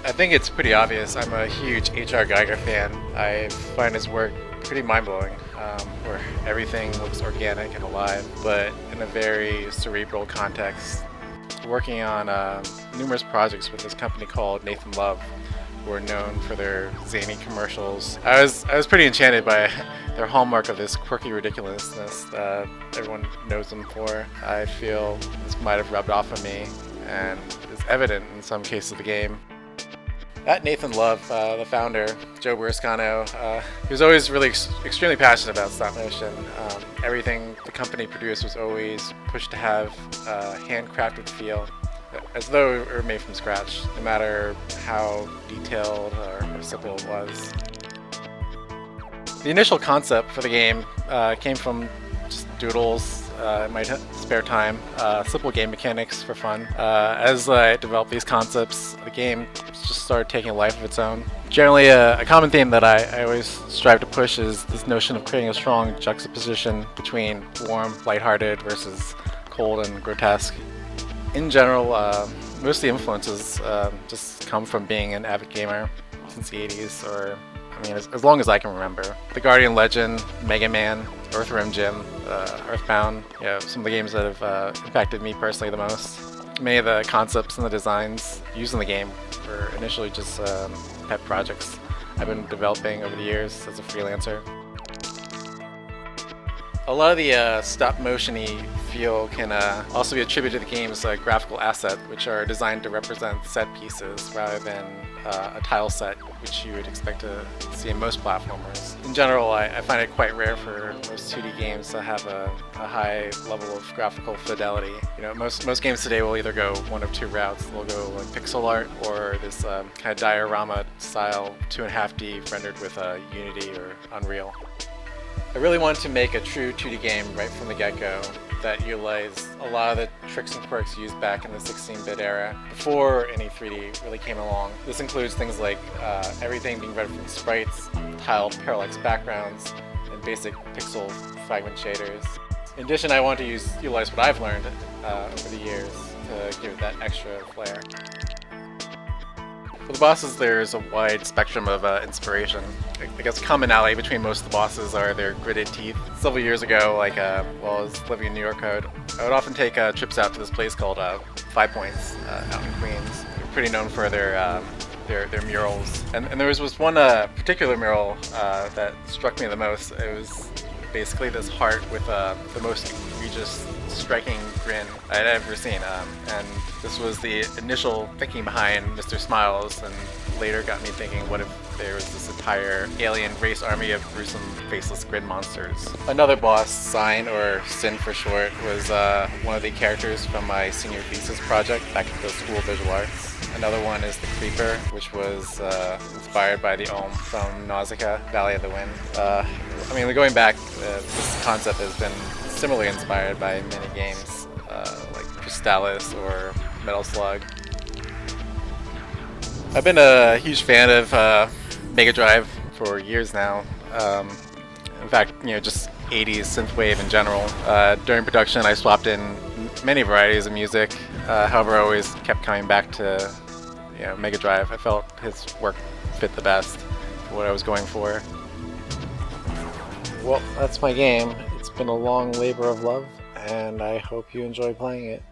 I think it's pretty obvious. I'm a huge H.R. Geiger fan. I find his work pretty mind-blowing, where everything looks organic and alive, but in a very cerebral context. Working on numerous projects with this company called Nathan Love, who are known for their zany commercials. I was pretty enchanted by their hallmark of this quirky ridiculousness that everyone knows them for. I feel this might have rubbed off on me, and is evident in some cases of the game. At Nathan Love, the founder, Joe Buriscano, he was always really extremely passionate about stop motion. Everything the company produced was always pushed to have a handcrafted feel, as though it were made from scratch, no matter how detailed or simple it was. The initial concept for the game came from just doodles in my spare time, simple game mechanics for fun. As I developed these concepts, the game just started taking a life of its own. Generally, a common theme that I always strive to push is this notion of creating a strong juxtaposition between warm, lighthearted versus cold and grotesque. In general, most of the influences just come from being an avid gamer since the 80s, or as long as I can remember. The Guardian Legend, Mega Man, Earthworm Jim, Earthbound, some of the games that have impacted me personally the most. Many of the concepts and the designs used in the game were initially just pet projects I've been developing over the years as a freelancer. A lot of the stop-motion-y feel can also be attributed to the game's graphical assets, which are designed to represent set pieces rather than a tile set, which you would expect to see in most platformers. In general, I find it quite rare for most 2D games to have a high level of graphical fidelity. Most games today will either go one of two routes. They'll go like pixel art or this kind of diorama style 2.5D rendered with Unity or Unreal. I really wanted to make a true 2D game right from the get-go that utilized a lot of the tricks and quirks used back in the 16-bit era before any 3D really came along. This includes things like everything being rendered from sprites, tiled parallax backgrounds, and basic pixel fragment shaders. In addition, I wanted to utilize what I've learned over the years to give it that extra flair. For the bosses, there's a wide spectrum of inspiration. I guess commonality between most of the bosses are their gritted teeth. Several years ago, while I was living in New York, I would often take trips out to this place called 5 Points out in Queens. They're pretty known for their murals. And there was one particular mural that struck me the most. It was basically this heart with the most egregious, striking grin I had ever seen. And this was the initial thinking behind Mr. Smiles, and later got me thinking, what if there was this entire alien race army of gruesome, faceless grin monsters? Another boss, Sign, or Sin for short, was one of the characters from my senior thesis project back at the School of Visual Arts. Another one is the Creeper, which was inspired by the Olm from Nausicaa, Valley of the Wind. Going back, this concept has been similarly inspired by many games like Stasis or Metal Slug. I've been a huge fan of Mega Drive for years now. In fact, just 80s synthwave in general. During production, I swapped in many varieties of music. However, I always kept coming back to Mega Drive. I felt his work fit the best for what I was going for. Well, that's my game. It's been a long labor of love, and I hope you enjoy playing it.